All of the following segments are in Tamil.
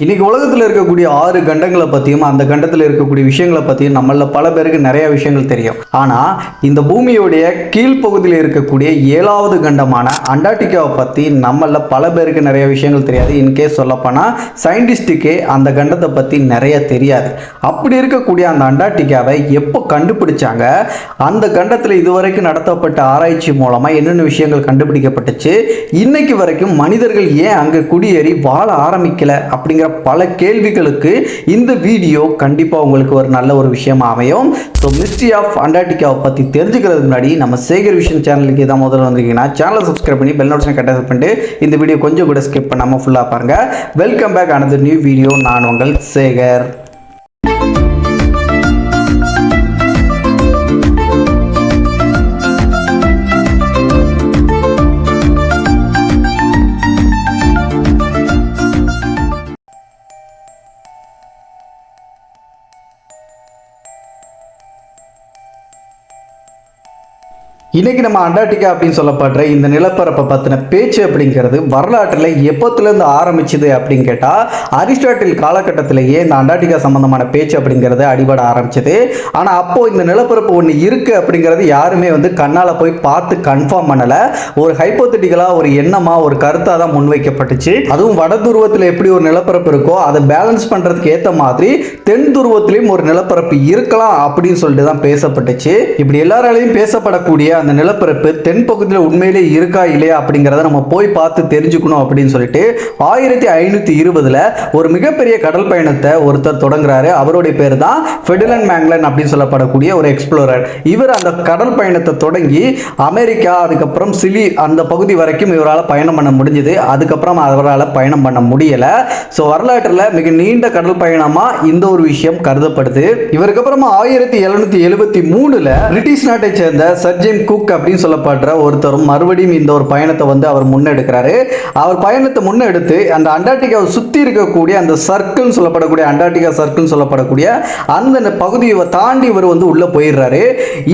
இன்னைக்கு உலகத்தில் இருக்கக்கூடிய 6 கண்டங்களை பற்றியும் அந்த கண்டத்தில் இருக்கக்கூடிய விஷயங்களை பற்றியும் நம்மள பல பேருக்கு நிறைய விஷயங்கள் தெரியும். ஆனால் இந்த பூமியுடைய கீழ்ப்பகுதியில் இருக்கக்கூடிய 7வது கண்டமான அண்டார்டிகாவை பற்றி நம்மள பல பேருக்கு நிறைய விஷயங்கள் தெரியாது. இன்கேஸ் சொல்லப்போனால் சயின்டிஸ்டுக்கே அந்த கண்டத்தை பற்றி நிறைய தெரியாது. அப்படி இருக்கக்கூடிய அந்த அண்டார்டிகாவை எப்போ கண்டுபிடிச்சாங்க, அந்த கண்டத்தில் இதுவரைக்கும் நடத்தப்பட்ட ஆராய்ச்சி மூலமாக என்னென்ன விஷயங்கள் கண்டுபிடிக்கப்பட்டுச்சு, இன்னைக்கு வரைக்கும் மனிதர்கள் ஏன் அங்கே குடியேறி வாழ ஆரம்பிக்கல அப்படிங்கிற பல கேள்விகளுக்கு இந்த வீடியோ கண்டிப்பாக உங்களுக்கு ஒரு நல்ல ஒரு விஷயமா அமையும். ஸோ மிஸ்ட்ரி ஆஃப் அண்டார்டிகாவை பற்றி தெரிஞ்சுக்கிறதுக்கு முன்னாடி நம்ம சேகர் விஷன் சேனலுக்கு இதான் முதல்ல வந்திருக்கீங்கன்னா சேனலை சப்ஸ்கிரைப் பண்ணி பெல் நோட்டிஃபிகேஷன் கட்டாயம் பண்ணிட்டு இந்த வீடியோ கொஞ்சம் கூட ஸ்கிப் பண்ணாமல் ஃபுல்லாக பாருங்கள். Welcome back another new video. நான் உங்கள் சேகர். இன்றைக்கி நம்ம அண்டார்டிகா அப்படின்னு சொல்லப்படுற இந்த நிலப்பரப்பை பற்றின பேச்சு அப்படிங்கிறது வரலாற்றில் எப்போத்துலேருந்து ஆரம்பிச்சுது அப்படின்னு கேட்டால் அரிஸ்டாட்டில் காலகட்டத்திலேயே இந்த அண்டார்டிகா சம்மந்தமான பேச்சு அப்படிங்கிறது அடிபட ஆரம்பிச்சது. ஆனால் அப்போது இந்த நிலப்பரப்பு ஒன்று இருக்குது அப்படிங்கிறது யாருமே கண்ணால் போய் பார்த்து கன்ஃபார்ம் பண்ணலை. ஒரு ஹைப்போதெட்டிக்கலாக ஒரு எண்ணமாக ஒரு கருத்தாக தான் முன்வைக்கப்பட்டுச்சு. அதுவும் வட துருவத்தில் எப்படி ஒரு நிலப்பரப்பு இருக்கோ அதை பேலன்ஸ் பண்ணுறதுக்கு ஏற்ற மாதிரி தென் துருவத்திலையும் ஒரு நிலப்பரப்பு இருக்கலாம் அப்படின்னு சொல்லிட்டு தான் பேசப்பட்டுச்சு. இப்படி எல்லாராலையும் பேசப்படக்கூடிய அந்த நிலப்பரப்பு தென் பகுதியில் உண்மையிலே இருக்கா இல்லையா அப்படிங்கிறத நம்ம போய் பார்த்து தெரிஞ்சுக்கணும் அப்படின்னு சொல்லிட்டு 1520 ஒரு மிகப்பெரிய கடல் பயணத்தை ஒருத்தர் தொடங்குறாரு. அவருடைய பேர் தான் ஃபெர்டினண்ட் மேக்லன் அப்படின்னு சொல்லப்படக்கூடிய ஒரு எக்ஸ்ப்ளோரர். இவர் அந்த கடல் பயணத்தை தொடங்கி அமெரிக்கா, அதுக்கப்புறம் சிலி அந்த பகுதி வரைக்கும் இவரால் பயணம் பண்ண முடிஞ்சது. அதுக்கப்புறம் அவரால் பயணம் பண்ண முடியலை. ஸோ வரலாற்றில் மிக நீண்ட கடல் பயணமாக இந்த ஒரு விஷயம் கருதப்படுது. இவருக்கு அப்புறமா 1773 பிரிட்டிஷ் நாட்டை சேர்ந்த சர் ஜேம்ஸ் குக் அப்படின்னு சொல்லப்படுற ஒருத்தரும் மறுபடியும் இந்த ஒரு பயணத்தை அவர் முன்னெடுக்கிறாரு. அவர் பயணத்தை முன்னெடுத்து அந்த அண்டார்டிகாவை சுற்றி இருக்கக்கூடிய அந்த சர்க்கிள் சொல்லப்படக்கூடிய அண்டார்டிகா சர்க்கிள் சொல்லப்படக்கூடிய அந்த பகுதியை தாண்டி இவர் உள்ள போயிடுறாரு.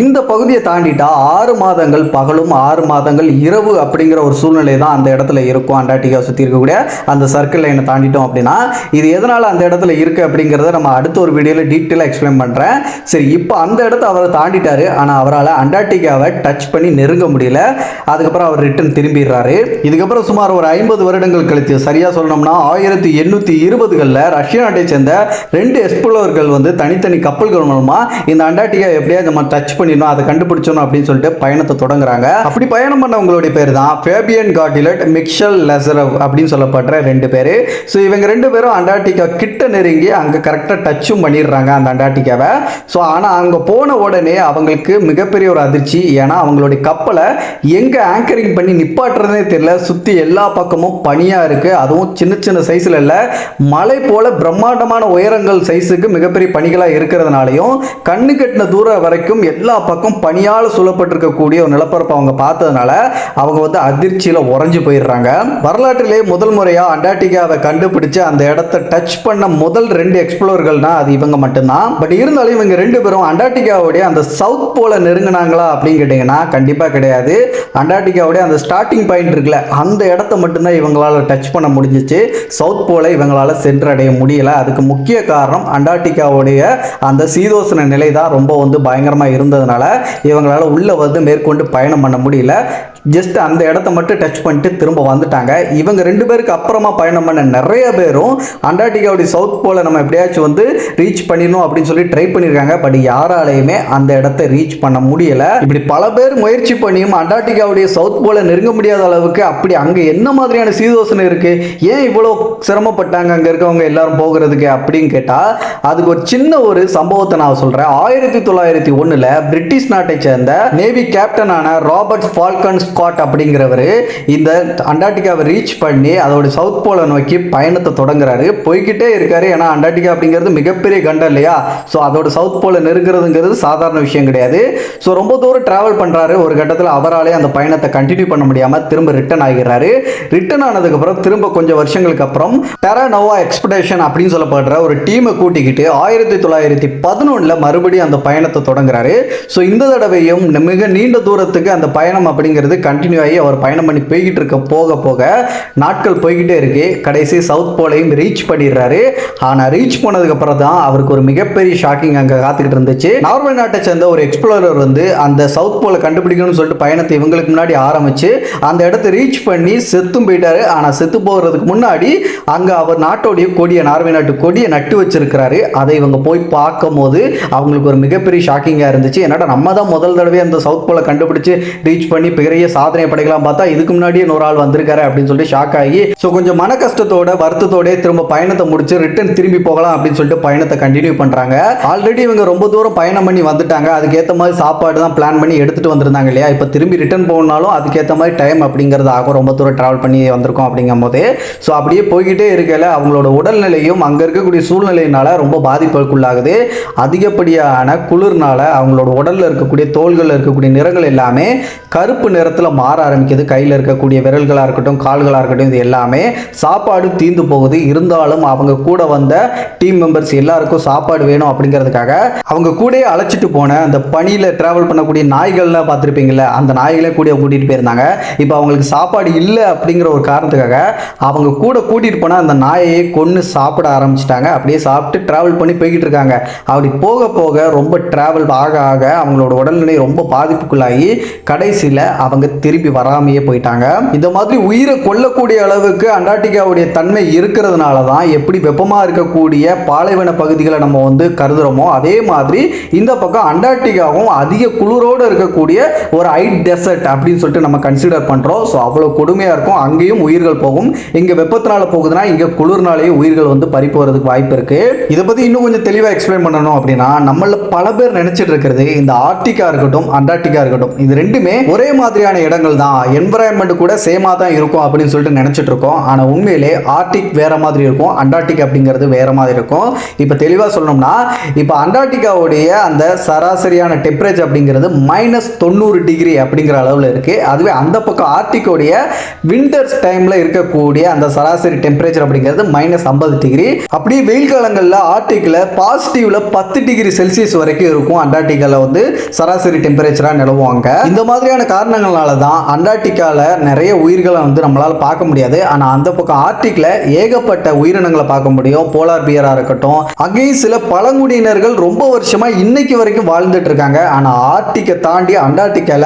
இந்த பகுதியை தாண்டிட்டா 6 மாதங்கள் பகலும் 6 மாதங்கள் இரவு அப்படிங்கிற ஒரு சூழ்நிலை தான் அந்த இடத்துல இருக்கும். அண்டார்டிகா சுற்றி இருக்கக்கூடிய அந்த சர்க்கிள் லைனை தாண்டிட்டோம் அப்படின்னா இது எதனால் அந்த இடத்துல இருக்கு அப்படிங்கிறத நம்ம அடுத்த ஒரு வீடியோவில் டீட்டெயிலாக எக்ஸ்பிளைன் பண்ணுறேன். சரி, இப்போ அந்த இடத்த அவர் தாண்டிட்டாரு. ஆனால் அவரால் அண்டார்டிகாவை டச் பண்ணி நெருங்க முடியல. அதுக்கப்புறம் அவர் ரிட்டர்ன் திரும்பிடுறாரு. இதுக்கப்புறம் சுமார் ஒரு 50 வருடங்கள் கழித்து, சரியா சொல்லணும்னா 1820களில் ரஷ்யா நாட்டை சேர்ந்த 2 எக்ஸ்ப்ளோரர்கள் தனித்தனி கப்பல்கள் மூலமா இந்த அண்டார்டிகா எப்படியாவது நம்ம டச் பண்ணிடணும், அதை கண்டுபிடிச்சோம் அப்படின்னு சொல்லிட்டு பயணத்தை தொடங்குறாங்க. அப்படி பயணம் பண்ணவங்களுடைய பேர் தான் ஃபேபியன் கார்டிலட், மிக்சல் லெசரவ் அப்படின்னு சொல்லப்படுற 2 பேர். ஸோ இவங்க 2 பேரும் அண்டார்டிகா கிட்ட நெருங்கி அங்கே கரெக்டாக டச்சும் பண்ணிடுறாங்க அந்த அண்டார்டிகாவை. ஸோ ஆனால் அங்கே போன உடனே அவங்களுக்கு மிகப்பெரிய ஒரு அதிர்ச்சி. ஏன்னா அவங்களுடைய கப்பலை எங்கே ஆங்கரிங் பண்ணி நிப்பாட்டுறதே தெரியல. சுற்றி எல்லா பக்கமும் பனியாக இருக்குது. அதுவும் சின்ன சின்ன சைஸில் இல்லை, மலை போல பிரம்மாண்டமான உயரங்கள் சைஸுக்கு மிகப்பெரிய பனிகளாக இருக்கிறதுனாலையும் கண்ணு கட்டின தூரம் வரைக்கும் எல்லா பக்கம் பனியால் சூழப்பட்டிருக்கக்கூடிய ஒரு நிலப்பரப்பை அவங்க பார்த்ததுனால அவங்க அதிர்ச்சியில் உறைஞ்சு போயிடுறாங்க. வரலாற்றிலே முதல் முறையாக அண்டார்டிகாவை கண்டுபிடிச்சு அந்த இடத்த டச் பண்ண முதல் 2 எக்ஸ்ப்ளோரர்கள்னா அது இவங்க மட்டும்தான். பட் இருந்தாலும் இவங்க 2 பேரும் அண்டார்டிகாவுடைய அந்த சவுத் போல நெருங்கினாங்களா அப்படின்னு கேட்டிங்கன்னா கண்டிப்பாக கிடையாது. அண்டார்டிகாவுடைய அந்த ஸ்டார்டிங் பாயிண்ட் இருக்குல்ல, அந்த இடத்த மட்டும்தான் இவங்களால டச் பண்ண முடிஞ்சிச்சு. சவுத் போல இவங்களால சென்றடைய முடியல. அதுக்கு முக்கிய காரணம் அண்டார்டிகாவுடைய அந்த சீதோசன நிலை தான் ரொம்ப பயங்கரமாக இருந்ததுனால இவங்களால உள்ள மேற்கொண்டு பயணம் பண்ண முடியல. ஜஸ்ட் அந்த இடத்த மட்டும் டச் பண்ணிட்டு திரும்ப வந்துட்டாங்க. இவங்க 2 பேருக்கு அப்புறமா பயணம் பண்ண நிறைய பேரும் அண்டார்டிகாவுடைய சவுத் போல நம்ம எப்படியாச்சும் ரீச் பண்ணிடணும் அப்படின்னு சொல்லி ட்ரை பண்ணியிருக்காங்க. பட் யாராலையுமே அந்த இடத்த ரீச் பண்ண முடியல. இப்படி பல பேர் முயற்சி பண்ணியும் அண்டார்டிகாவுடைய சவுத் போல நெருங்க முடியாத அளவுக்கு அப்படி அங்கே என்ன மாதிரியான சீதோசனை இருக்கு, ஏன் இவ்வளோ சிரமப்பட்டாங்க அங்கே இருக்கவங்க எல்லாரும் போகிறதுக்கு அப்படின்னு கேட்டால் அதுக்கு ஒரு சின்ன ஒரு சம்பவத்தை நான் சொல்கிறேன். 1901 பிரிட்டிஷ் நாட்டை சேர்ந்த நேவி கேப்டனான ராபர்ட் ஃபால்கன் ஸ்காட் அப்படிங்கிறவர் இந்த அண்டார்டிகாவை ரீச் பண்ணி அதோட சவுத் போலை நோக்கி பயணத்தை தொடங்குறாரு. போய்கிட்டே இருக்காரு. ஏன்னா அண்டார்டிகா அப்படிங்கிறது மிகப்பெரிய கண்டம் இல்லையா. ஸோ அதோட சவுத் போலை நெருங்கிறதுங்கிறது சாதாரண விஷயம் கிடையாது. ஸோ ரொம்ப தூரம் டிராவல் பண்றாரு, ஒரு கட்டத்தில் அவராலே அந்த பயணத்தை கண்டினியூ பண்ண முடியாம திரும்ப ரிட்டர்ன் ஆகிறாரு. ரிட்டர்ன் ஆனதுக்கு அப்புறம் திரும்ப கொஞ்சம் வருஷங்களுக்கு அப்புறம் டெரா நோவா எக்ஸ்பெடிஷன் அப்படின்னு சொல்லப்படுற ஒரு டீமை கூட்டிக்கிட்டு 1911 மறுபடியும் அந்த பயணத்தை தொடங்குறாரு. ஸோ இந்த தடவையும் மிக நீண்ட தூரத்துக்கு அந்த பயணம் அப்படிங்கிறது கண்டினியூ ஆகி அவர் பயணம் பண்ணி போய்கிட்டு இருக்க போக போக நாட்கள் போய்கிட்டே இருக்கு. கடைசி சவுத் போலையும் ரீச் பண்ணிடுறாரு. ஆனால் ரீச் பண்ணதுக்கு அப்புறம் தான் அவருக்கு ஒரு மிகப்பெரிய ஷாக்கிங் அங்கே காத்துக்கிட்டு இருந்துச்சு. நார்வே நாட்டை சேர்ந்த ஒரு எக்ஸ்ப்ளோரர் வந்து அந்த சவுத் போலை கண்டுபிடிக்கணும்னு சொல்லிட்டு பயணத்தை இவங்களுக்கு முன்னாடி ஆரம்பிச்சு அந்த இடத்தை ரீச் பண்ணி செத்தும் போயிட்டாரு. ஆனால் செத்து போகிறதுக்கு முன்னாடி அங்கே அவர் நாட்டோடைய கொடியை, நார்வே நாட்டு கொடியை நட்டு வச்சிருக்கிறாரு. அதை இவங்க போய் பார்க்கும் போது அவங்களுக்கு ஒரு மிகப்பெரிய ஷாக்கிங்காக இருந்துச்சு. என்னடா நம்ம தான் முதல் தடவை அந்த சவுத் போலை கண்டுபிடிச்சு ரீச் பண்ணி பெரிய சாதனை படைக்கலாம் பார்த்தா இதுக்கு முன்னாடியே இன்னொரு ஆள் வந்திருக்காரு அப்படின்னு சொல்லிட்டு ஷாக் ஆகி ஸோ கொஞ்சம் மன கஷ்டத்தோட வருத்தத்தோட திரும்ப பயணத்தை முடிச்சு ரிட்டர்ன் திரும்பி போகலாம் அப்படின்னு சொல்லிட்டு பயணத்தை கண்டினியூ பண்றாங்க. ஆல்ரெடி இவங்க ரொம்ப தூரம் பயணம் பண்ணி வந்துட்டாங்க. அதுக்கேற்ற மாதிரி சாப்பாடு தான் பிளான் பண்ணி எடுத்துட்டு வந்திருந்தாங்க இல்லையா. இப்போ திரும்பி ரிட்டர்ன் போகணும்னாலும் அதுக்கேற்ற மாதிரி டைம் அப்படிங்கிறது ஆகும். ரொம்ப தூரம் டிராவல் பண்ணி வந்திருக்கோம் அப்படிங்கும் போது ஸோ அப்படியே போய்கிட்டே இருக்கல அவங்களோட உடல்நிலையும் அங்கே இருக்கக்கூடிய சூழ்நிலையினால ரொம்ப பாதிப்புக்குள்ளாகுது. அதிகப்படியான குளிர்னால அவங்களோட உடலில் இருக்கக்கூடிய தோள்களில் இருக்கக்கூடிய நிறங்கள் எல்லாமே கருப்பு நிறத்தில் மாற ஆரம்பிக்குது. கையில் இருக்கக்கூடிய விரல்களாக இருக்கட்டும், கால்களாக இருக்கட்டும், இது எல்லாமே சாப்பாடு தீந்து போகுது. இருந்தாலும் அவங்க கூட வந்த டீம் மெம்பர்ஸ் எல்லாருக்கும் சாப்பாடு வேணும் அப்படிங்கிறதுக்காக அவங்க கூட அழைச்சிட்டு போன அந்த பனியில் டிராவல் பண்ணக்கூடிய நாய்கள்லாம் பார்த்துருப்பீங்களா, அந்த நாய்களே கூட கூட்டிகிட்டு போயிருந்தாங்க. இப்போ அவங்களுக்கு சாப்பாடு இல்லை அப்படிங்கிற ஒரு காரணத்துக்காக அவங்க கூட கூட்டிகிட்டு போனால் அந்த நாயையே கொன்று சாப்பிட ஆரம்பிச்சிட்டாங்க. அப்படியே சாப்பிட்டு டிராவல் பண்ணி போய்கிட்டு இருக்காங்க. அப்படி போக போக ரொம்ப டிராவல் ஆக ஆக அவங்களோட உடல்நிலை ரொம்ப பாதிப்புக்குள்ளாகி கடைசியில் அவங்க திரும்பி வராமையே போயிட்டாங்க. இந்த மாதிரி உயிரை கொல்லக்கூடிய அளவுக்கு அண்டார்டிகாவுடைய தன்மை இருக்கிறதுனால தான் எப்படி வெப்பமாக இருக்கக்கூடிய பாலைவன பகுதிகளை நம்ம வந்து கருதுறோமோ அதே மாதிரி இந்த பக்கம் அண்டார்டிகாவும் அதிக குளிரோடு இருக்கக்கூடிய ஒரு ஐட் டெசர்ட் அப்படின்னு சொல்லிட்டு நம்ம கன்சிடர் பண்ணுறோம். ஸோ அவ்வளோ கொடுமையாக இருக்கும். அங்கேயும் உயிர்கள் போகும். இங்கே வெப்பத்தினால போகுதுன்னா இங்கே குளிர்னாலேயே உயிர்கள் வந்து பறி போகிறதுக்கு வாய்ப்பு இருக்கு. இதை பற்றி இன்னும் கொஞ்சம் தெளிவாக எக்ஸ்பிளைன் பண்ணணும் அப்படின்னா நம்மள பல பேர் நினைச்சிட்டு இருக்கிறது இந்த ஆர்டிகா இருக்கட்டும் அண்டார்டிகா இருக்கட்டும் இது ரெண்டுமே ஒரே மாதிரியான இடங்கள் தான், என்விரான்மெண்ட் கூட சேமா தான் இருக்கும் அப்படின்னு சொல்லிட்டு நினைச்சிட்டு இருக்கோம். ஆனால் உண்மையிலே ஆர்டிக் வேற மாதிரி இருக்கும், அண்டார்டிக் அப்படிங்கிறது வேற மாதிரி இருக்கும். இப்போ தெளிவாக சொல்லணும்னா இப்போ அண்டார்டிகாவுடைய அந்த சராசரியான டெம்பரேச்சர் அப்படிங்கிறது -90 டிகிரி அப்படிங்கிற அளவில் இருக்கு. அதுவே அந்த பக்கம் ஆர்டிகோடைய விண்டர்ஸ் டைம்ல இருக்கக்கூடிய அந்த சராசரி டெம்பரேச்சர் அப்படிங்கிறது -50 டிகிரி. அப்படியே வெயில் காலங்களில் ஆர்டிக்ல பாசிட்டிவ்ல 10 டிகிரி செல்சியஸ் வரைக்கும் இருக்கும். அண்டார்டிகால வந்து சராசரி டெம்பரேச்சரா நிலவுவாங்க. இந்த மாதிரியான காரணங்களால தான் அண்டார்டிகால நிறைய உயிர்களை வந்து நம்மளால பார்க்க முடியாது. ஆனா அந்த பக்கம் ஆர்டிக்ல ஏகப்பட்ட உயிரினங்களை பார்க்க முடியும். போலார் பியரா இருக்கட்டும், அங்கேயும் சில பழங்குடியினர்கள் ரொம்ப வருஷமா இன்னைக்கு வரைக்கும் வாழ்ந்துட்டு இருக்காங்க. ஆனா ஆர்டிக்கை தாண்டி அண்டார்டிகால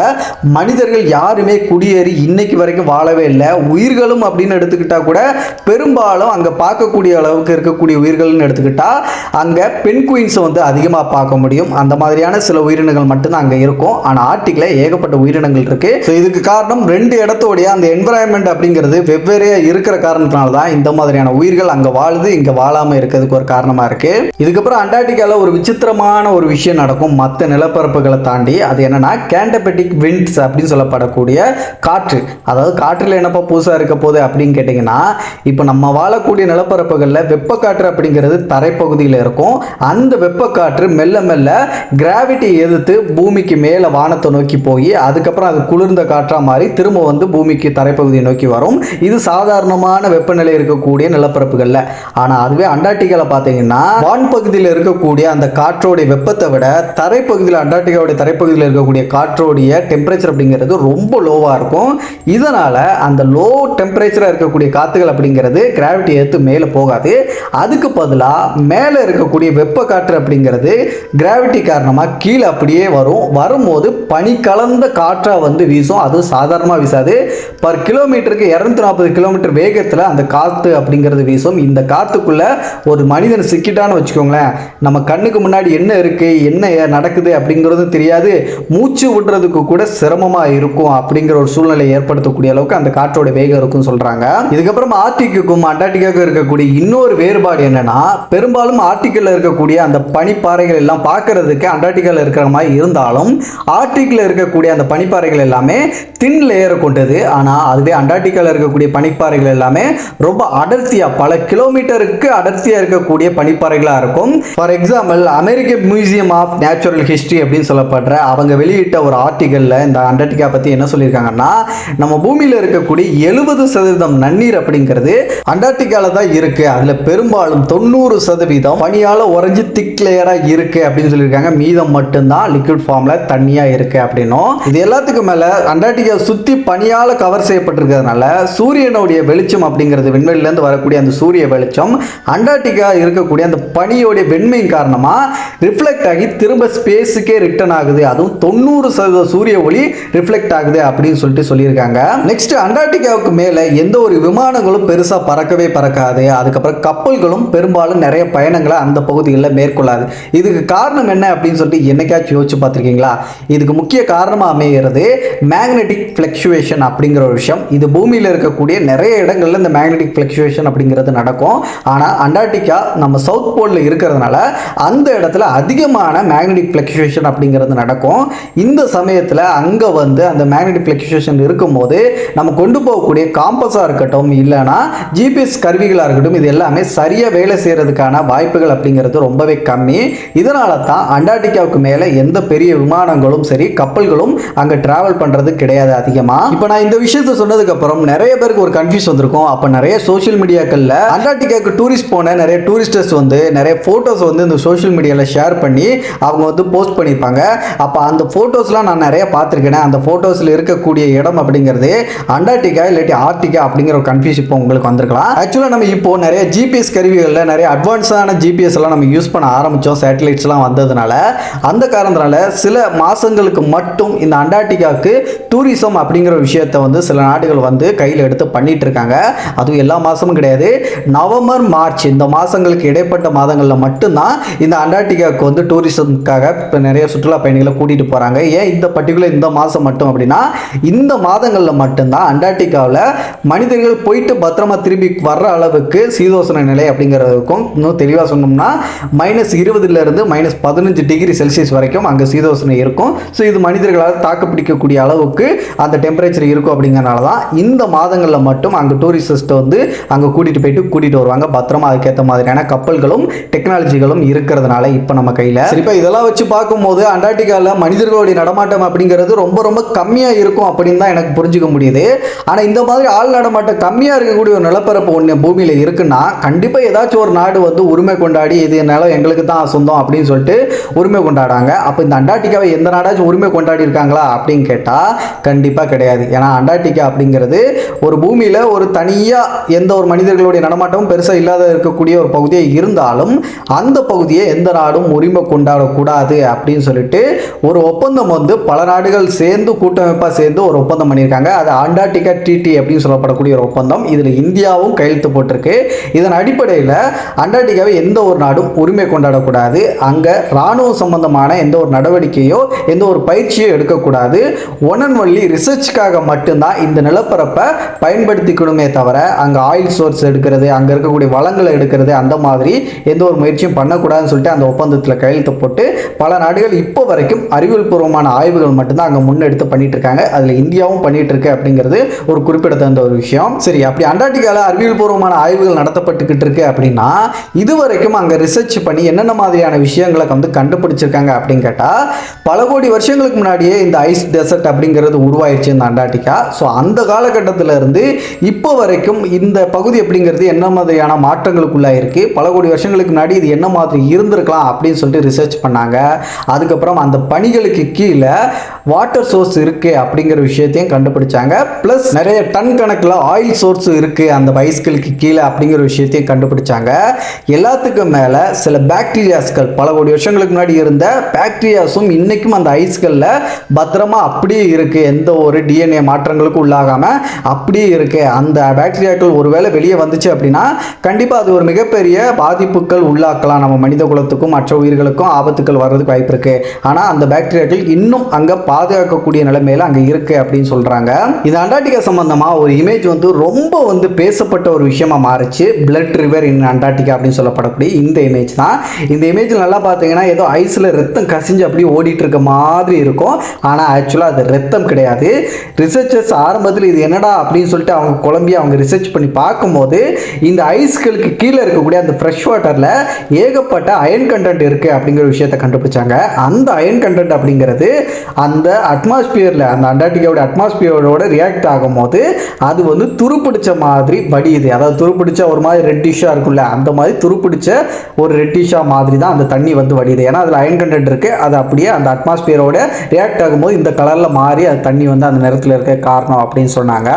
மனிதர்கள் யாருமே குடியேறி இன்னைக்கு வரைக்கும் வாழவே இல்லை. உயிர்களும் அப்படின்னு எடுத்துக்கிட்டா கூட பெரும்பாலும் அங்க பார்க்கக்கூடிய அளவுக்கு இருக்கக்கூடிய உயிர்கள்னு எடுத்துக்கிட்டா அங்க பென்குயின்ஸை வந்து அதிகமாக பார்க்க முடியும். அந்த மாதிரியான சில உயிரினங்கள் மட்டும்தான் அங்க இருக்கும். ஆனா ஆர்டிக்ல ஏகப்பட்ட உயிரினங்கள் இருக்கு. ஸோ இதுக்கு காரணம் ரெண்டு இடத்தோடைய அந்த என்விரான்மெண்ட் அப்படிங்கிறது வெவ்வேறு இருக்கிற காரணத்தினால தான் இந்த மாதிரியான உயிர்கள் அங்க வாழுது, இங்க வாழாம இருக்கிறதுக்கு ஒரு காரணமா இருக்கு. இதுக்கப்புறம் அண்டார்டிகால ஒரு விசித்திரமான ஒரு விஷயம் நடக்கும் மற்ற நிலப்பரப்புகளை தாண்டி. அது என்னன்னா கேண்டபெட்டிக் விண்ட்ஸ் அப்படின்னு சொல்லப்படக்கூடிய காற்று. அதாவது காற்றுல என்னப்பா புதுசா இருக்க போகுது அப்படின்னு கேட்டீங்கன்னா இப்போ நம்ம வாழக்கூடிய நிலப்பரப்புகளில் வெப்பக்காற்று அப்படிங்கிறது தரைப்பகுதியில் இருக்கும். அந்த வெப்பக்காற்று மெல்ல மெல்ல கிராவிட்டி எதிர்த்து பூமிக்கு மேலே வானத்தை நோக்கி போய் அதுக்கப்புறம் அது குளிர்ந்த காற்றா மாறி திரும்ப வந்து பூமிக்கு தரைப்பகுதியை நோக்கி வரும். இது சாதாரணமான வெப்பநிலை இருக்கக்கூடிய நிலப்பரப்புகளில். ஆனால் அதுவே அண்டார்டிகால பார்த்தீங்கன்னா வான்பகுதியில் இருக்கக்கூடிய அந்த காற்றோடைய வெப்பத்தை விட தரைப்பகுதியில் அண்டார்டிகாவுடைய தரைப்பகுதியில் இருக்கக்கூடிய காற்றோடைய டெம்பரேச்சர் அப்படிங்கிறது ரொம்ப லோவாக இருக்கும். இதனால அந்த லோ டெம்பரேச்சராக இருக்கக்கூடிய காற்றுகள் அப்படிங்கிறது கிராவிட்டி எடுத்து மேலே போகாது. அதுக்கு பதிலாக மேலே இருக்கக்கூடிய வெப்ப காற்று அப்படிங்கிறது கிராவிட்டி காரணமாக கீழே அப்படியே வரும். வரும்போது பனி கலந்த காற்றாக வந்து வீசும். அது சாதாரணமாக வீசாது. பர் கிலோமீட்டருக்கு 240 கிலோமீட்டர் வேகத்தில் அந்த காற்று அப்படிங்கிறது வீசும். இந்த காற்றுக்குள்ள ஒரு மனிதன் சிக்கிட்டான்னு வச்சுக்கோங்களேன், நம்ம கண்ணுக்கு முன்னாடி என்ன இருக்கு என்ன நடக்குது அப்படிங்கிறது தெரியாது. மூச்சு விடுறதுக்கு கூட சிரமமாக இருக்கும். அப்படிங்கிற ஒரு சூழ்நிலை ஏற்படுத்தக்கூடிய அளவுக்கு அந்த காற்றோட வேகம் இருக்குன்னு சொல்றாங்க. இதுக்கப்புறம் ஆர்டிக்குக்கும் அண்டார்டிகாவுக்கும் இருக்கக்கூடிய இன்னொரு வேறுபாடு என்னன்னா பெரும்பாலும் ஆர்டிக்கில் இருக்கக்கூடிய அந்த பனிப்பாறைகள் எல்லாம் பார்க்கறதுக்கு அண்டார்டிகாவில் இருக்கிற மாதிரி இருந்தாலும் ஆர்டிக்கில் இருக்கக்கூடிய அந்த பனிப்பாறைகள் எல்லாமே தின் லேயரை கொண்டது. ஆனால் அதுவே அண்டார்டிகாவில் இருக்கக்கூடிய பனிப்பாறைகள் எல்லாமே ரொம்ப அடர்த்தியாக பல கிலோமீட்டருக்கு அடர்த்தியாக இருக்கக்கூடிய பனிப்பாறைகளாக இருக்கும். ஃபார் எக்ஸாம்பிள் அமெரிக்க மியூசியம் ஆஃப் நேச்சுரல் ஹிஸ்டரி அப்படின்னு சொல்லப்படுற அவங்க வெளியிட்ட வெளியிட்ட ஒரு ஆர்டிகல்ல இந்த அண்டார்டிகா பத்தி என்ன சொல்லியிருக்காங்கன்னா, நம்ம பூமியில இருக்கக்கூடிய 70% நன்னீர் அப்படிங்கிறது அண்டார்டிகால தான் இருக்கு. அதுல பெரும்பாலும் 90% பனியால உறைஞ்சு திக் லேயரா இருக்கு அப்படின்னு சொல்லியிருக்காங்க. மீதம் மட்டும்தான் லிக்விட் ஃபார்ம்ல தண்ணியா இருக்கு அப்படின்னும். இது எல்லாத்துக்கும் மேல அண்டார்டிகா சுத்தி பனியால கவர் செய்யப்பட்டிருக்கிறதுனால சூரியனுடைய வெளிச்சம் அப்படிங்கிறது, விண்வெளியில இருந்து வரக்கூடிய அந்த சூரிய வெளிச்சம் அண்டார்டிகா இருக்கக்கூடிய அந்த பனியோடைய வெண்மையின் காரணமா ரிஃப்ளெக்ட் ஆகி திரும்ப ஸ்பேஸுக்கே ரிட்டர்ன் ஆகுது. அதுவும் 90% சூரிய ஒளி ரிஃப்ளெக்ட் ஆகுது அப்படின்னு சொல்லியிருக்காங்க. நெக்ஸ்ட், அண்டார்டிகாவுக்கு மேல எந்த ஒரு விமானங்களும் பெருசா பறக்கவே பறக்காது. அதுக்கப்புறம் கப்பல்களும் பெரும்பாலும் நிறைய பயணங்களை அந்த பகுதிகளில் மேற்கொள்ளாது. இதுக்கு காரணம் என்ன அப்படின்னு சொல்லிட்டு என்னைக்காச்சும் யோசிச்சு பார்த்துருக்கீங்களா? இதுக்கு முக்கிய காரணமாக அமைகிறது மேக்னெட்டிக் ஃப்ளக்சுவேஷன் அப்படிங்கிற ஒரு விஷயம். இது பூமியில் இருக்கக்கூடிய நிறைய இடங்கள்ல இந்த மேக்னெட்டிக் ஃப்ளக்சுவேஷன் அப்படிங்கிறது நடக்கும். ஆனால் அண்டார்டிகா நம்ம சவுத் போலில் இருக்கிறதுனால அந்த இடத்துல அதிகமான மேக்னெட்டிக் ஃப்ளக்சுவேஷன் அப்படிங்கிறது நடக்கும். இந்த சமயத்தில் அங்கே வந்து அந்த மேக்னெட்டிக் ஃப்ளக்சுவேஷன் இருக்கும்போது நம்ம கொண்டு போகக்கூடிய காம்பஸாக இருக்கட்டும், இல்லைனா ஜிபிஎஸ் கருவிகளாக இருக்கட்டும், இது எல்லாமே சரியாக வேலை செய்கிறதுக்கான வாய்ப்புகள் அப்படிங்கிறது ரொம்பவே கம்மி. இதனால தான் அண்டார்டிகாவுக்கு மேலே எந்த பெரிய விமானங்களும் சரி கப்பல்களும் அங்கே டிராவல் பண்ணுறது கிடையாது அதிகமாக. இப்போ நான் இந்த விஷயத்தை சொன்னதுக்கப்புறம் நிறைய பேருக்கு ஒரு கன்ஃபியூஸ் வந்திருக்கும். அப்போ நிறைய சோஷியல் மீடியாக்களில் அண்டார்டிகாவுக்கு டூரிஸ்ட் போன நிறைய டூரிஸ்டர்ஸ் வந்து நிறைய ஃபோட்டோஸ் வந்து இந்த சோஷியல் மீடியாவில் ஷேர் பண்ணி அவங்க வந்து போஸ்ட் பண்ணியிருப்பாங்க. அப்போ அந்த ஃபோட்டோஸ்லாம் நான் நிறைய பார்த்துருக்கேன். அந்த ஃபோட்டோஸில் இருக்கக்கூடிய இடம் அப்படிங்கிறது அண்டார்டிகா இல்லாட்டி ஆர்டிகா அப்படிங்கிற ஒரு கன்ஃபியூஸ் இப்போ உங்களுக்கு வந்திருக்கலாம். ஆக்சுவலாக நம்ம இப்போ நிறைய ஜிபிஎஸ் கருவிகளில் நிறைய அட்வான்ஸான ஜிபிஎஸ் எல்லாம் நம்ம யூஸ் பண்ண ஆரம்பித்தோம். சேட்டலைட்ஸ்லாம் வந்ததுனால அந்த காரணத்தினால சில மாதங்களுக்கு மட்டும் இந்த அண்டார்டிகாவுக்கு டூரிசம் அப்படிங்கிற விஷயத்தை வந்து சில நாடுகள் வந்து கையில் எடுத்து பண்ணிட்டு இருக்காங்க. அதுவும் எல்லா மாதமும் கிடையாது. நவம்பர் மார்ச் இந்த மாதங்களுக்கு இடைப்பட்ட மாதங்களில் மட்டும்தான் இந்த அண்டார்டிகாவுக்கு வந்து டூரிசம்காக இப்போ நிறைய சுற்றுலா பயணிகளை கூட்டிகிட்டு போகிறாங்க. ஏன் இந்த பர்டிகுலர் இந்த மாதம் மட்டும் அப்படின்னா, இந்த மாதங்களில் மட்டும்தான் அண்டார்டிகாவில் மனிதர்கள் போயிட்டு பத்திரமா திரும்பி வர்ற அளவுக்கு சீதோஷண நிலை அப்படிங்கிறதுக்கும், இன்னும் தெளிவாக சொன்னோம்னா -20 -15 டிகிரி செல்சியஸ் வரைக்கும் அங்கே சீதோஷணம் இருக்கும். ஸோ இது மனிதர்களால் தாக்குப்பிடிக்கக்கூடிய அளவுக்கு அந்த டெம்பரேச்சர் இருக்கும். அப்படிங்கிறனால தான் இந்த மாதங்களில் மட்டும் அங்கே டூரிஸ்ட்டை வந்து அங்கே கூட்டிகிட்டு வருவாங்க பத்திரமா. அதுக்கேற்ற மாதிரியான கப்பல்களும் டெக்னாலஜிகளும் இருக்கிறதுனால இப்போ நம்ம கையில் சரி. இப்போ இதெல்லாம் வச்சு பார்க்கும்போது அண்டார்டிகாவில் மனிதர்களுடைய நடமாட்டம் அப்படிங்கிறது ரொம்ப ரொம்ப கம்மியாக இருக்கும் அப்படின்னு தான் எனக்கு புரிஞ்சுக்க முடியுது. ஆனால் இந்த மாதிரி ஆள் நடமாட்டம் கம்மியாக இருக்கக்கூடிய ஒரு நிலப்பரப்பு ஒன்று பூமியில் இருக்குன்னா கண்டிப்பாக ஏதாச்சும் ஒரு நாடு வந்து உரிமை கொண்டாடி இது நிலம் எங்களுக்கு தான் சொந்தம் அப்படின்னு சொல்லிட்டு உரிமை கொண்டாடாங்க. அப்போ இந்த அண்டார்டிகாவை எந்த நாடாச்சும் உரிமை கொண்டாடி இருக்காங்களா அப்படின்னு கேட்டால் கண்டிப்பாக கிடையாது. ஏன்னா அண்டார்டிகா அப்படிங்கிறது ஒரு பூமியில் ஒரு தனியாக எந்த ஒரு மனிதர்களுடைய நடமாட்டமும் பெருசாக இல்லாத இருக்கக்கூடிய ஒரு பகுதியை இருந்தாலும் அந்த பகுதியை எந்த நாடும் உரிமை கொண்டாடக்கூடாது அப்படின்னு சொல்லிட்டு ஒரு ஒப்பந்தம் வந்து பல நாடுகள் சேர்ந்து கூட்டமைப்பாக சேர்ந்து ஒரு ஒப்பந்தம் பண்ணியிருக்காங்க. அது அண்டார்டிகா ட்ரீட்டி அப்படின்னு சொல்லப்படக்கூடிய ஒரு ஒப்பந்தம். இதில் இந்தியாவும் கையெழுத்து போட்டிருக்கு. இதன் அடிப்படையில் அண்டார்டிகாவை எந்த ஒரு நாடும் உரிமை கொண்டாடக்கூடாது. அங்கே இராணுவ சம்பந்தமான எந்த ஒரு நடவடிக்கையோ எந்த ஒரு பயிற்சியோ எடுக்கக்கூடாது. ஒன் அண்ட் ஒன்லி ரிசர்ச்சுக்காக மட்டும்தான் இந்த நிலப்பரப்பை பயன்படுத்திக்கணுமே தவிர அங்கே ஆயில் சோர்ஸ் எடுக்கிறது, அங்கே இருக்கக்கூடிய வளங்களை எடுக்கிறது, அந்த மாதிரி எந்த ஒரு முயற்சியும் பண்ணக்கூடாதுன்னு சொல்லிட்டு அந்த ஒப்பந்தத்தில் கையெழுத்து போட்டு பல நாடுகள் இப்போ வரைக்கும் அறிவியல் பூர்வமான ஆய்வுகள் மட்டும்தான் அங்கே முன்னெடுத்து பண்ணிட்டு இருக்காங்க. அதில் இந்தியாவும் பண்ணிட்டு இருக்கு அப்படிங்கிறது ஒரு குறிப்பிடத்தகுந்த ஒரு விஷயம். சரி, அப்படி அண்டார்டிகாவில் அறிவியல் பூர்வமான ஆய்வுகள் நடத்தப்பட்டுக்கிட்டு இருக்கு அப்படின்னா இதுவரைக்கும் அங்கே ரிசர்ச் பண்ணி என்னென்ன மாதிரியான விஷயங்களை வந்து கண்டுபிடிச்சிருக்காங்க அப்படின்னு கேட்டால், பல கோடி வருஷங்களுக்கு முன்னாடியே இந்த ஐஸ் டெசர்ட் அப்படிங்கிறது உருவாயிருச்சு இந்த அண்டார்டிகா. ஸோ அந்த காலகட்டத்தில் இருந்து இப்போ வரைக்கும் இந்த பகுதி அப்படிங்கிறது என்ன மாதிரியான மாற்றங்களுக்குள்ளாயிருக்கு, பல கோடி வருஷங்களுக்கு முன்னாடி இது என்ன மாதிரி இருந்திருக்கலாம் அப்படின்னு சொல்லிட்டு ரிசர்ச் பண்ணாங்க. அதுக்கப்புறம் அந்த பனிகளுக்கு கீழே வாட்டர் சோர்ஸ் இருக்கு அப்படிங்கிற விஷயத்தையும் கண்டுபிடிச்சாங்க. பிளஸ் நிறைய டன் கணக்கில் ஆயில் சோர்ஸ் இருக்கு அந்த ஐஸ்களுக்கு கீழே அப்படிங்கிற விஷயத்தையும் கண்டுபிடிச்சாங்க. எல்லாத்துக்கும் மேல சில பாக்டீரியாஸ்கள், பல கோடி வருஷங்களுக்கு முன்னாடி இருந்த பாக்டீரியாஸும் இன்னைக்கும் அந்த ஐஸ்களில் பத்திரமா அப்படியே இருக்கு. எந்த ஒரு டிஎன்ஏ மாற்றங்களுக்கும் உள்ளாகாம அப்படியே இருக்கு. அந்த பாக்டீரியாக்கள் ஒருவேளை வெளியே வந்துச்சு அப்படின்னா கண்டிப்பாக அது ஒரு மிகப்பெரிய பாதிப்புகள் உள்ளாக்கலாம். நம்ம மனித குலத்துக்கும் மற்ற உயிர்களுக்கும் ஆபத்துக்கள் வர்றதுக்கு வாய்ப்பு இருக்கு. ஆனால் அந்த பாக்டீரியாக்கள் இன்னும் அங்கே பாதுகாக்கக்கூடிய நிலைமையில அங்கே இருக்கு அப்படின்னு சொல்றாங்க. இது அண்டார்டிகா சம்பந்தமா ஒரு இமேஜ் வந்து ரொம்ப வந்து பேசப்பட்ட ஒரு விஷயமா மாறிச்சு. பிளட் ரிவர் இன் அண்டார்டிகா அப்படின்னு சொல்லப்படக்கூடிய இந்த இமேஜ் தான். இந்த இமேஜ் நல்லா பார்த்தீங்கன்னா ஏதோ ஐஸில் ரத்தம் கசிஞ்சு அப்படியே ஓடிட்டு இருக்க மாதிரி இருக்கும். ஆனால் ஆக்சுவலாக அது ரத்தம் கிடையாது. ரிசர்ச்சர்ஸ் ஆரம்பத்தில் இது என்னடா அப்படின்னு சொல்லிட்டு அவங்க குழம்பி அவங்க ரிசர்ச் பண்ணி பார்க்கும்போது இந்த ஐஸ்களுக்கு கீழே இருக்கக்கூடிய அந்த ஃப்ரெஷ் வாட்டரில் ஏகப்பட்ட அயன் கண்டென்ட் இருக்குது அப்படிங்கிற விஷயத்தை கண்டுபிடிச்சாங்க. அந்த அயன் கண்டென்ட் அப்படிங்கிறது அப்படிங்கிறது அந்த அட்மாஸ்பியரில் அந்த அண்டார்டிகாவோட அட்மாஸ்பியரோட ரியாக்ட் ஆகும்போது அது வந்து துருப்பிடிச்ச மாதிரி வடியுது. அதாவது துருப்பிடிச்ச ஒரு மாதிரி ரெட்டிஷாக இருக்குல்ல, அந்த மாதிரி துருப்பிடிச்ச ஒரு ரெட்டிஷாக மாதிரி தான் அந்த தண்ணி வந்து வடியுது. ஏன்னா அதில் அயன் கண்டென்ட் இருக்குது. அது அப்படியே அந்த அட்மாஸ்பியரோட ரியாக்ட் ஆகும்போது இந்த கலரில் மாறி அது தண்ணி வந்து அந்த நிறத்தில் இருக்க காரணம் அப்படின்னு சொன்னாங்க.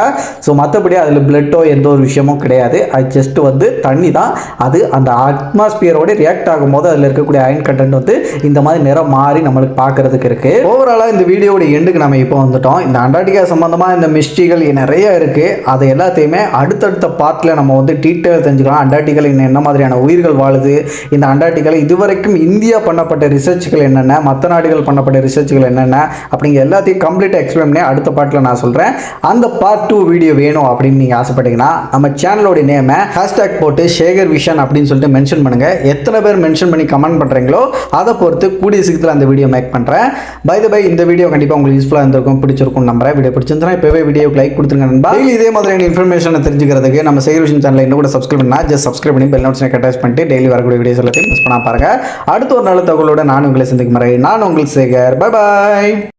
ஸோ மற்றபடி அதில் பிளட்டோ எந்த ஒரு விஷயமும் கிடையாது. அது ஜஸ்ட் வந்து தண்ணி தான். அது அந்த அட்மாஸ்பியரோட ரியாக்ட் ஆகும்போது அதில் இருக்கக்கூடிய அயன் கண்டென்ட் வந்து இந்த மாதிரி நிறம் மாறி நம்மளுக்கு பார்க்கறதுக்கு இருக்கு. ஓவராலாக இந்த வீடியோட எண்டுக்கு நம்ம இப்போ வந்துட்டோம். இந்த அண்டார்டிகா சம்பந்தமாக இந்த மிஸ்ட்ரிகள் நிறைய இருக்கு. அது எல்லாத்தையுமே அடுத்தடுத்த பார்ட்டில் நம்ம வந்து டீட்டெயில் தெரிஞ்சுக்கலாம். அண்டார்டிகாவில் இன்னும் என்ன மாதிரியான உயிர்கள் வாழுது, இந்த அண்டார்டிகாவில் இதுவரைக்கும் இந்தியா பண்ணப்பட்ட ரிசர்ச்சுகள் என்னென்ன, மற்ற நாடுகள் பண்ணப்பட்ட ரிசர்ச்சுகள் என்னென்ன அப்படிங்கிற எல்லாத்தையும் கம்ப்ளீட்டாக எக்ஸ்பிளைன் பண்ணி அடுத்த பார்ட்டில் நான் சொல்கிறேன். அந்த பார்ட் 2 வீடியோ வேணும் அப்படின்னு நீங்கள் ஆசைப்பட்டீங்கன்னா நம்ம சேனலோட நேமை ஹேஷ்டாக் போட்டு ஷேகர் விஷன் அப்படின்னு சொல்லிட்டு மென்ஷன் பண்ணுங்கள். எத்தனை பேர் மென்ஷன் பண்ணி கமெண்ட் பண்ணுறீங்களோ அதை பொறுத்து கூடிய சீக்கிரத்தில் அந்த வீடியோ மேக் பண்ணுறேன். பை இந்த வீடியோ கண்டிப்பாக உங்களுக்கு யூஸ்ஃபுல்லாக இருந்திருக்கும், பிடிச்சிருக்கும் நம்புறேன். வீடியோ பிடிச்சிருந்தா இப்போவே வீடியோக்கு லைக் கொடுத்துருங்க நண்பா. டெய்லி இதே மாதிரியான இன்ஃபர்மேஷனை தெரிஞ்சுக்கிறதுக்கு நம்ம ஷேகர் விஷன் சேனலை இன்னும் கூட சப்ஸ்கிரைப் பண்ணால் ஜஸ்ட் சப்ஸ்கிரைப் பண்ணி பெல் நோட்டிஃபிகேஷன் அட்டாச் பண்ணிட்டு டெய்லி வரக்கூடிய வீடியோஸ் எல்லாத்தையும் மிஸ் பண்ணாம பாருங்க. அடுத்த ஒரு நல்ல தகவலோட நான் உங்களை சந்திக்கும் வரை நான் உங்கள் சேகர். Bye bye.